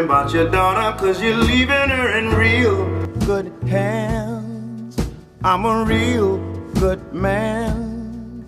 About your daughter, 'cause you're leaving her in real good hands. I'm a real good man.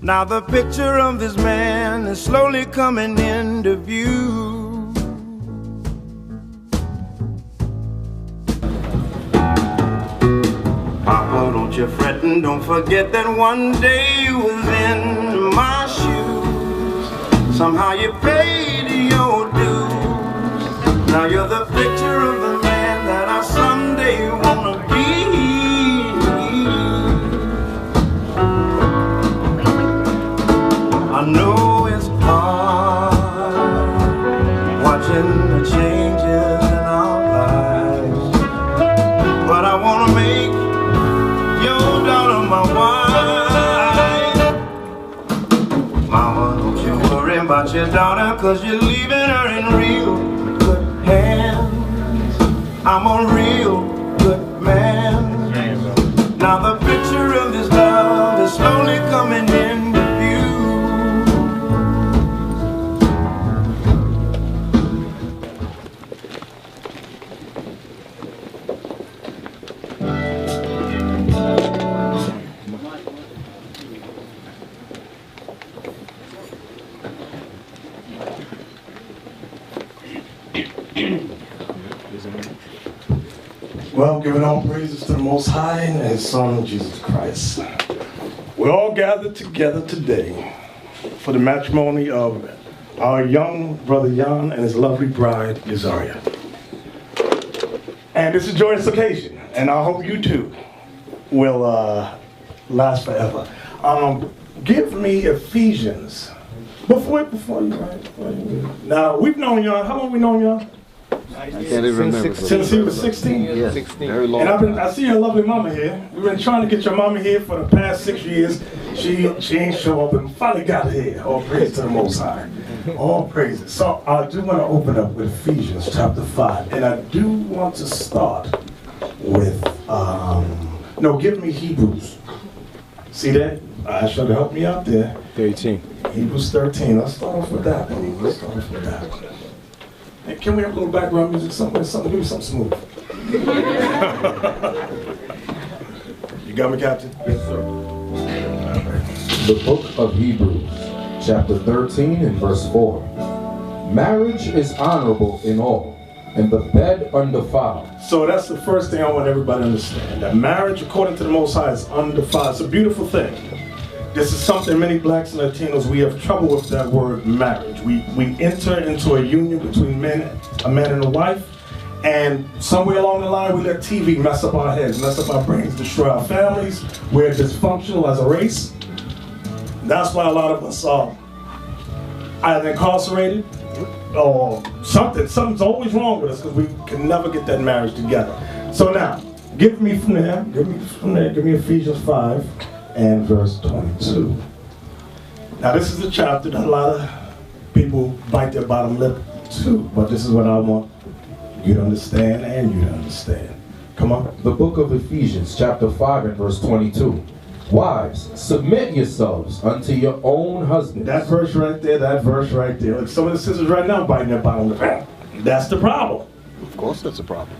Now the picture of this man is slowly coming into view. Papa, don't you fret and don't forget that one day you was in my shoes. Somehow you paid your dues. Now you're the picture of the man that I someday wanna be. I know it's hard watching the changes in our lives, but I wanna make your daughter my wife. Mama, don't you worry about your daughter, 'cause you're leaving her in real hands. I'm a real good man. Now the picture of this love is slowly coming into view. Well, giving all praises to the Most High and His Son, Jesus Christ. We're all gathered together today for the matrimony of our young brother Yahn and his lovely bride, Israelites. And it's a joyous occasion, and I hope you too will last forever. Give me Ephesians. Before you write. Now, we've known Yahn. How long we known Yahn? I can't even remember. Since he was 16? Yeah, 16. Very long. And I see your lovely mama here. We've been trying to get your mama here for the past 6 years. She ain't show up and finally got here. All praise to the Most High. All praises. So I do want to open up with Ephesians chapter 5. And I do want to start with, give me Hebrews. See that? I should help me out there. 13. Hebrews 13. Let's start off with that. Hey, can we have a little background music? Something, give me something smooth. You got me, Captain? Yes, sir. The book of Hebrews, chapter 13 and verse 4. Marriage is honorable in all, and the bed undefiled. So that's the first thing I want everybody to understand. That marriage, according to the Most High, is undefiled. It's a beautiful thing. This is something many blacks and Latinos, we have trouble with that word marriage. We enter into a union between a man and a wife, and somewhere along the line we let TV mess up our heads, mess up our brains, destroy our families. We're dysfunctional as a race. That's why a lot of us are either incarcerated or something's always wrong with us, because we can never get that marriage together. So now, give me Ephesians 5. And verse 22. Now this is a chapter that a lot of people bite their bottom lip to, but this is what I want you to understand and you to understand. Come on. The book of Ephesians, chapter 5 and verse 22. Wives, submit yourselves unto your own husbands. That verse right there. Like some of the sisters right now biting their bottom lip. That's the problem. Of course that's a problem.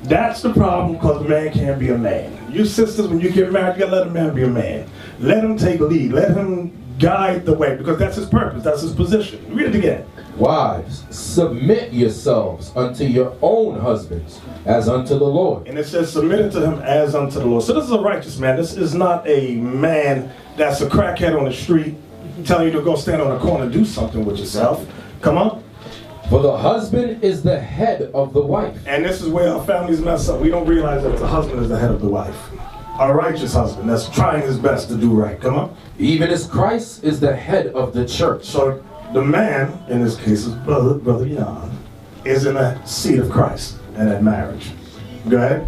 That's the problem, because a man can't be a man. You sisters, when you get married, you gotta let a man be a man. Let him take lead. Let him guide the way, because that's his purpose. That's his position. Read it again. Wives, submit yourselves unto your own husbands, as unto the Lord. And it says, submit to him as unto the Lord. So this is a righteous man. This is not a man that's a crackhead on the street telling you to go stand on a corner and do something with yourself. Come on. For the husband is the head of the wife. And this is where our families mess up. We don't realize that the husband is the head of the wife. a righteous husband that's trying his best to do right. Come on. Even as Christ is the head of the church. So the man, in this case, is brother Yahn, is in the seat of Christ in that marriage. Go ahead.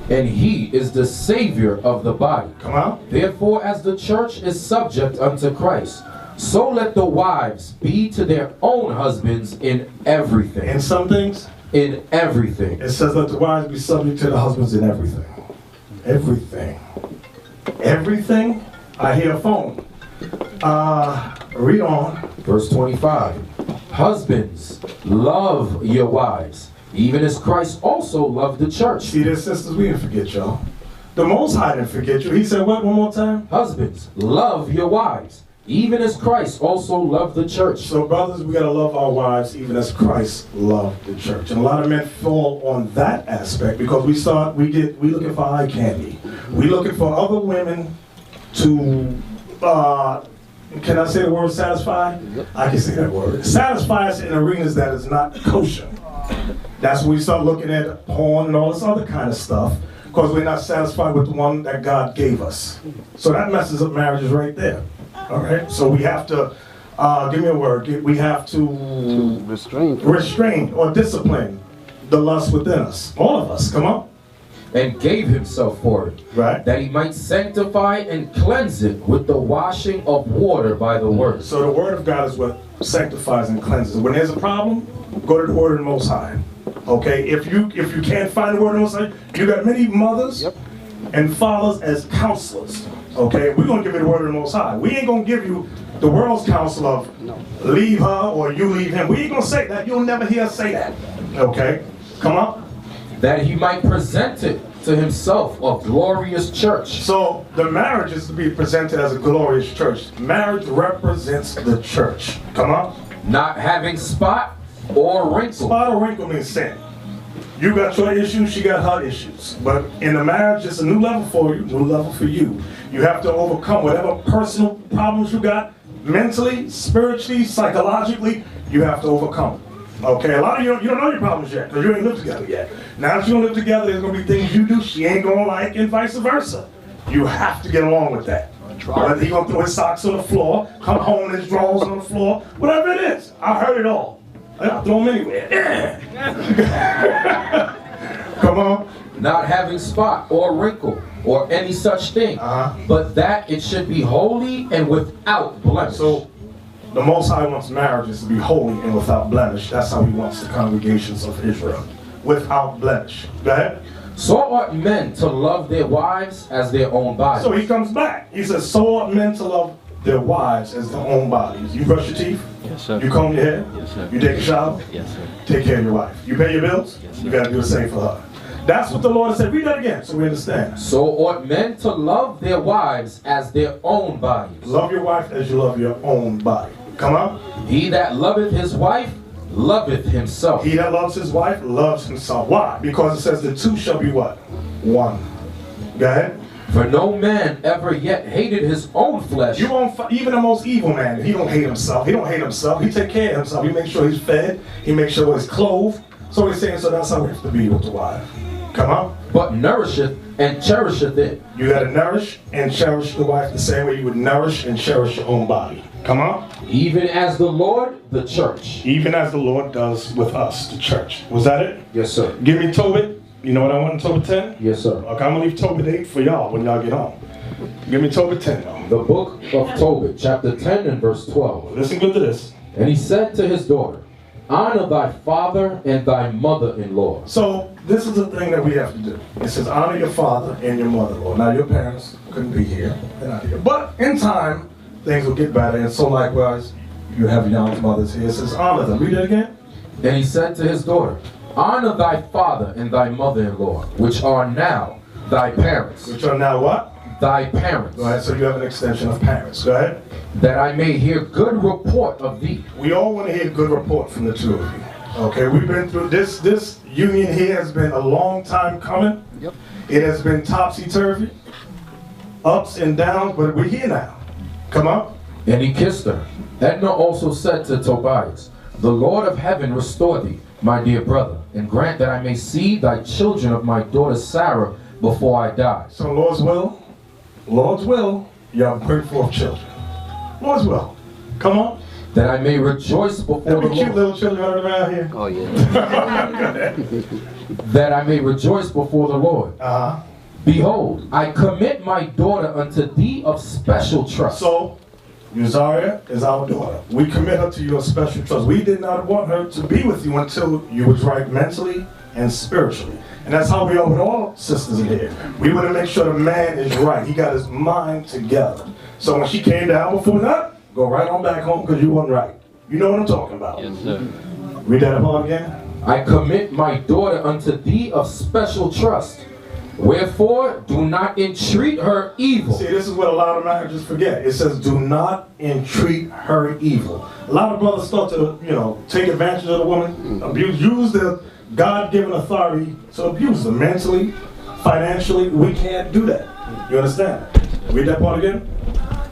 And he is the Savior of the body. Come on. Therefore, as the church is subject unto Christ, so let the wives be to their own husbands in everything. In some things, in everything. It says let the wives be subject to the husbands in everything. Everything. Everything? I hear a phone. Read on. Verse 25. Husbands, love your wives, even as Christ also loved the church. See this, sisters, we didn't forget y'all. The Most High didn't forget you. He said what one more time? Husbands, love your wives, even as Christ also loved the church. So brothers, we gotta love our wives even as Christ loved the church. And a lot of men fall on that aspect because we looking for eye candy. We looking for other women to can I say the word satisfy? Yep. I can say that word. Satisfy us in arenas that is not kosher. That's when we start looking at porn and all this other kind of stuff because we're not satisfied with the one that God gave us. So that messes up marriages right there. All right, so we have to, give me a word, we have to restrain or discipline the lust within us. All of us, come on. And gave himself for it, right? That he might sanctify and cleanse it with the washing of water by the word. So the word of God is what sanctifies and cleanses. When there's a problem, go to the word of the Most High. Okay, if you can't find the word of the Most High, you got many mothers and fathers as counselors. Okay, we're going to give you the word of the Most High. We ain't going to give you the world's counsel of leave her or you leave him. We ain't going to say that. You'll never hear us say that. Okay, come on. That he might present it to himself a glorious church. So the marriage is to be presented as a glorious church. Marriage represents the church. Come on. Not having spot or wrinkle. Spot or wrinkle means sin. You got your issues, she got her issues. But in a marriage, it's a new level for you, new level for you. You have to overcome whatever personal problems you got, mentally, spiritually, psychologically, you have to overcome. Okay, a lot of you don't know your problems yet, because you ain't lived together yet. Now that you don't live together, there's going to be things you do she ain't going to like, and vice versa. You have to get along with that. Whether he's going to throw his socks on the floor, come home with his drawers on the floor, whatever it is. I heard it all. I throw them anywhere. Come on. Not having spot or wrinkle or any such thing, but that it should be holy and without blemish. So the Most High wants marriages to be holy and without blemish. That's how he wants the congregations of Israel. Without blemish. Go ahead. So ought men to love their wives as their own bodies. So he comes back. He says, so ought men to love their wives as their own bodies. You brush your teeth? Yes, sir. You comb your hair? Yes, sir. You take a shower? Yes, sir. Take care of your wife. You pay your bills? Yes, sir. You got to do the same for her. That's what the Lord said. Read that again so we understand. So ought men to love their wives as their own bodies. Love your wife as you love your own body. Come on. He that loveth his wife loveth himself. He that loves his wife loves himself. Why? Because it says the two shall be what? One. Go ahead. For no man ever yet hated his own flesh. You won't even the most evil man, he don't hate himself. He don't hate himself. He take care of himself. He makes sure he's fed. He makes sure he's clothed. So he's saying, so that's how we have to be with the wife. Come on. But nourisheth and cherisheth it. You got to nourish and cherish the wife the same way you would nourish and cherish your own body. Come on. Even as the Lord, the church. Even as the Lord does with us, the church. Was that it? Yes, sir. Give me Tobit. You know what I want in Tobit 10? Yes, sir. Okay, I'm going to leave Tobit 8 for y'all when y'all get home. Give me Tobit 10 though. The book of Tobit, chapter 10 and verse 12. Listen good to this. And he said to his daughter, honor thy father and thy mother-in-law. So this is the thing that we have to do. It says honor your father and your mother-in-law. Now your parents couldn't be here. They're not here. But in time, things will get better. And so likewise, you have Yahn's mothers here. It says honor them. Read it again. And he said to his daughter, honor thy father and thy mother-in-law, which are now thy parents. Which are now what? Thy parents. Go ahead, so you have an extension of parents. Go ahead. That I may hear good report of thee. We all want to hear good report from the two of you. Okay, we've been through this. This union here has been a long time coming. Yep. It has been topsy-turvy, ups and downs, but we're here now. Come on. And he kissed her. Edna also said to Tobias, the Lord of heaven restore thee, my dear brother, and grant that I may see thy children of my daughter Sarah before I die. So Lord's will, y'all bring forth children. Lord's will. Come on. That I may rejoice before the Them cute Lord. little children running around here. Oh, yeah. That I may rejoice before the Lord. Uh-huh. Behold, I commit my daughter unto thee of special trust. So, Uzziah is our daughter. We commit her to your special trust. We did not want her to be with you until you was right mentally and spiritually. And that's how we are with all sisters in here. We want to make sure the man is right. He got his mind together. So when she came down before that, go right on back home because you wasn't right. You know what I'm talking about. Yes, sir. Read that part again. I commit my daughter unto thee of special trust. Wherefore, do not entreat her evil. See, this is what a lot of marriages forget. It says, do not entreat her evil. A lot of brothers start to, take advantage of the woman, use their God-given authority to abuse them mentally, financially. We can't do that. You understand? Read that part again.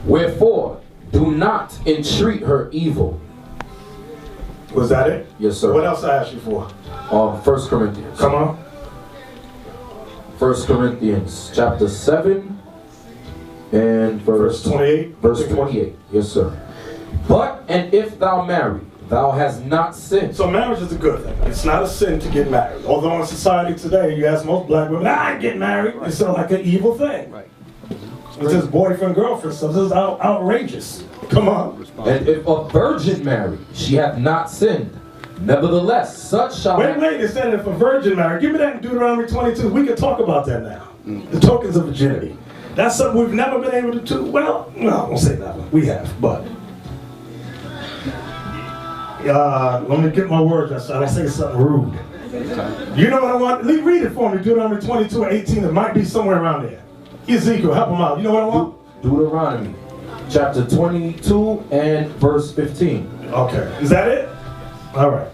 Wherefore, do not entreat her evil. Was that it? Yes, sir. What else I asked you for? 1 Corinthians. Come on. 1 Corinthians chapter 7 and Verse 28. Verse 28. Yes, sir. But, and if thou marry, thou hast not sinned. So marriage is a good thing. It's not a sin to get married. Although in society today, you ask most black women, I ain't get married. It sounds like an evil thing. Right. It's this boyfriend, girlfriend stuff. This is outrageous. Come on. And if a virgin marry, she hath not sinned. Nevertheless, such shall... Wait, it said if a virgin married. Give me that in Deuteronomy 22. We can talk about that now. The tokens of virginity. That's something we've never been able to do. Well, no, I won't say never. We have, but... let me get my words right so I don't say something rude. You know what I want? Read it for me. Deuteronomy 22:18. It might be somewhere around there. Ezekiel, help him out. You know what I want? Deuteronomy chapter 22 and verse 15. Okay. Is that it? All right.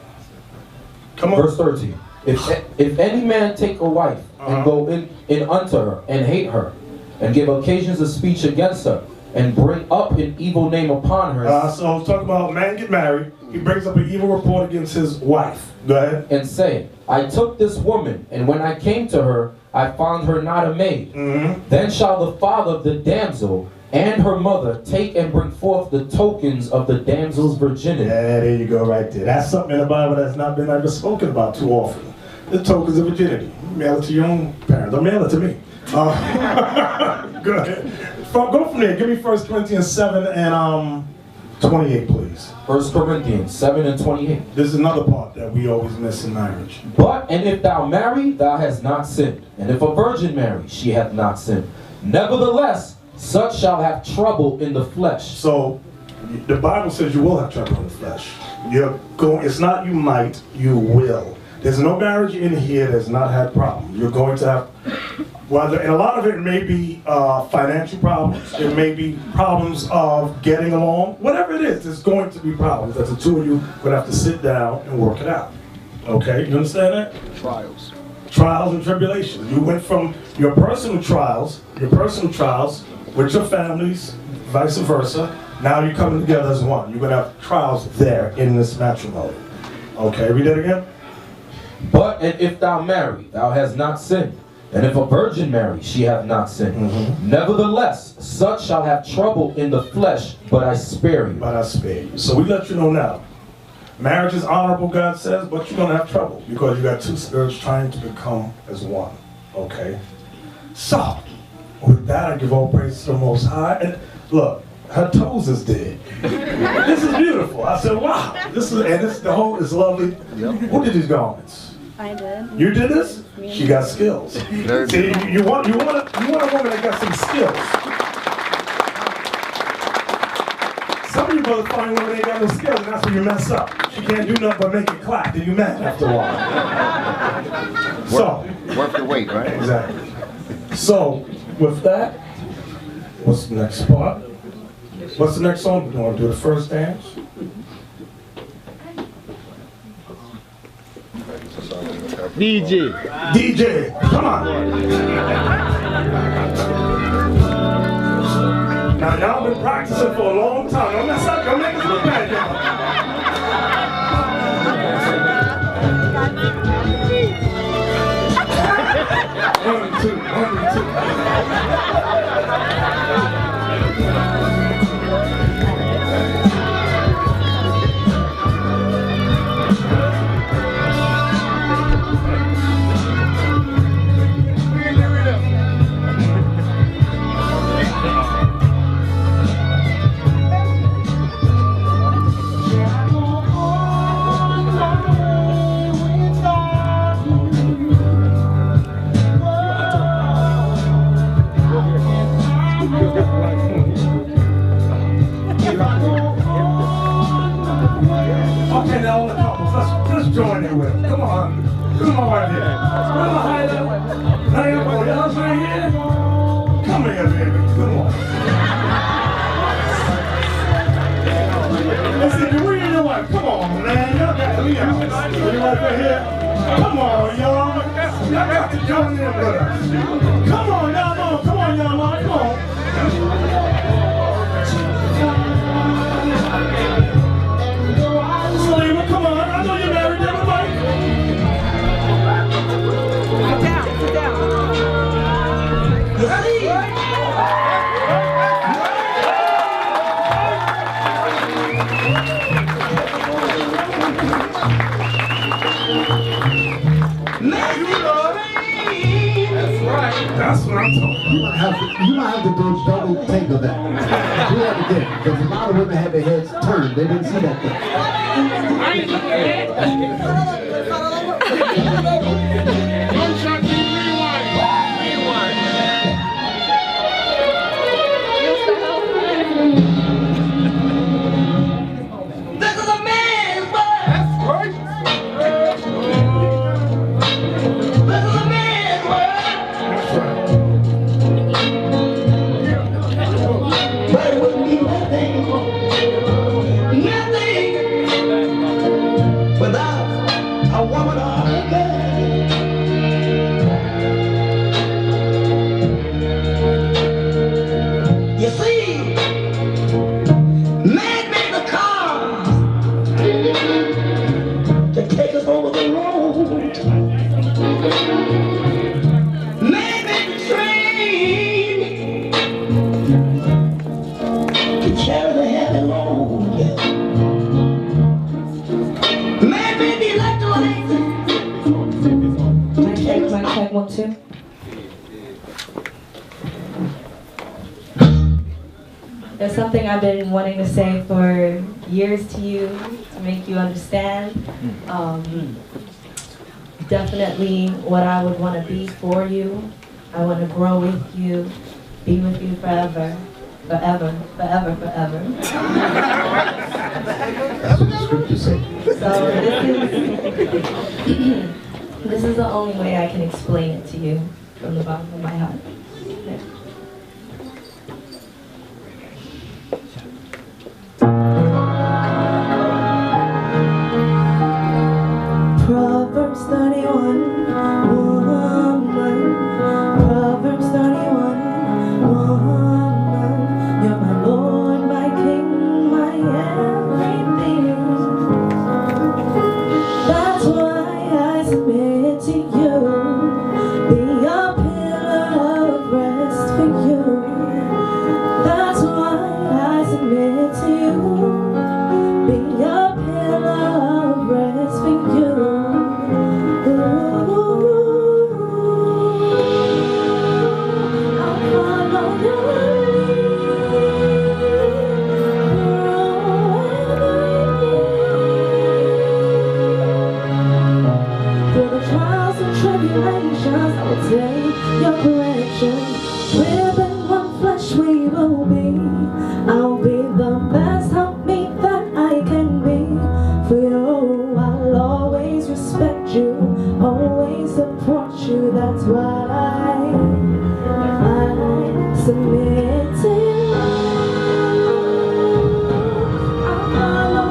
Come on. Verse 13. If any man take a wife and go in unto her and hate her and give occasions of speech against her and bring up an evil name upon her. So I was talking about man get married. He brings up an evil report against his wife. Go ahead. And say, I took this woman, and when I came to her, I found her not a maid. Then shall the father of the damsel and her mother take and bring forth the tokens of the damsel's virginity. Yeah, there you go right there. That's something in the Bible that's not been ever spoken about too often. The tokens of virginity. Mail it to your own parents. Don't mail it to me. Go ahead. Go from there. Give me 1 Corinthians 7 and 28, please. 1 Corinthians 7 and 28. This is another part that we always miss in marriage. But, and if thou marry, thou hast not sinned. And if a virgin marry, she hath not sinned. Nevertheless, such shall have trouble in the flesh. So, the Bible says you will have trouble in the flesh. It's not you might, you will. There's no marriage in here that's not had problems. You're going to have, and a lot of it may be financial problems. It may be problems of getting along. Whatever it is, there's going to be problems that the two of you would have to sit down and work it out. Okay, you understand that? Trials. Trials and tribulations. You went from your personal trials with your families, vice versa. Now you're coming together as one. You're going to have trials there in this matrimony. Okay, read that again. But, and if thou marry, thou hast not sinned. And if a virgin marry, she hath not sinned. Nevertheless, such shall have trouble in the flesh, but I spare you. But I spare you. So we let you know now. Marriage is honorable, God says, but you're going to have trouble because you got two spirits trying to become as one. Okay? So, with that, I give all praise to the Most High. And look, her toes is dead. This is beautiful. I said, wow. This is lovely. Yep. Who did these garments? I did. You did this? She got skills. Very See, you want a woman that got some skills. Some of you brothers find women ain't got no skills, and that's when you mess up. She can't do nothing but make it clap, then you mad after a while. Worth the wait, right? Exactly. So, with that, what's the next part? What's the next song? You want to do the first dance? DJ, come on. Now y'all been practicing for a long time. Don't mess up. Don't make us look bad, y'all. 1, 2, 1, Okay, now all the couples, let's join in with them. Come on. Come on right here. Come on, Hyla. Now y'all right here. Come here, baby. Come on. Listen, we ain't know what. Come on, man. Y'all got to be out. You right here. Come on, y'all. Y'all got to join in with us. Come on, y'all. Come on, y'all. Come on. Selena, come on. I know you're married, everybody. Sit down, sit down. That's right. That's what I'm talking about. You might have to do a double take of that. Do that again, because a lot of women had their heads turned. They didn't see that thing. Gunshot, rewind. This is a man's world. That's right. This is a man's world. That's right. But it wouldn't be nothing without a woman or a girl. You see, man made the cars to take us over the road. Man made the train to carry the heavy load. Man made the electrolytes to take us. Mic check, 1, 2. There's something I've been wanting to say for years to you, to make you understand. Definitely what I would want to be for you. I want to grow with you, be with you forever. Forever, forever, forever. That's what the scriptures say. So this is the only way I can explain it to you from the bottom of my heart. Proverbs 31, woman. Proverbs 31, woman. You're my Lord, my King, my everything. That's why I submit to you. Be a pillar of rest for you. That's why I submit to you. Be a pillar of rest for you. Take your correction. Within one flesh we will be. I'll be the best help me that I can be. For you, I'll always respect you, always support you. That's why I submit to you. I'll follow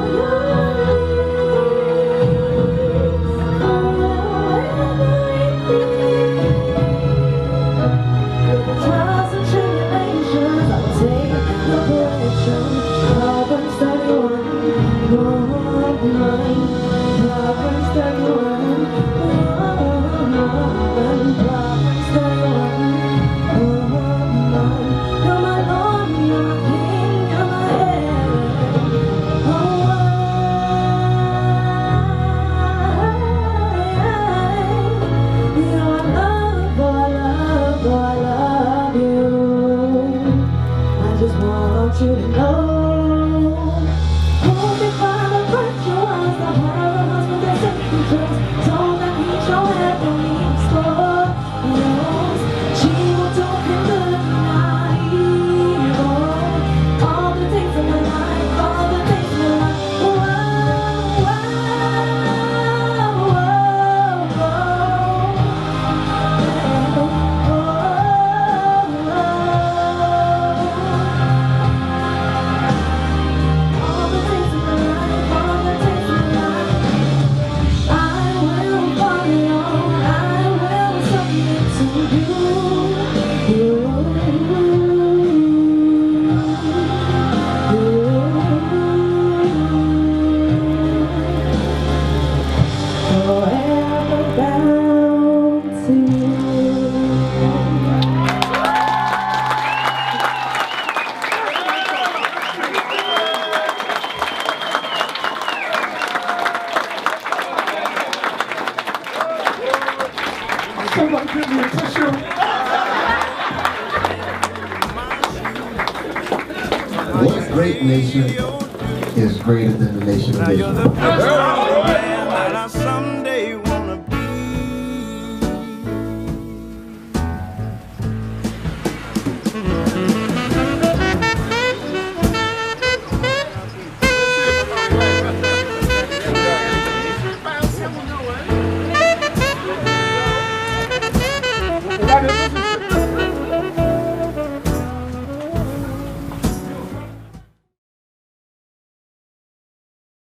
your trials and tribulations, I'll take your correction. just want you to know. Hold me by the virtue of the heart of a husband that simply just told that he don't have no need for yours. She will do him good and not evil. All the things in my life, all the things in my life. Somebody give me a tissue. What great nation is greater than the nation of Israel?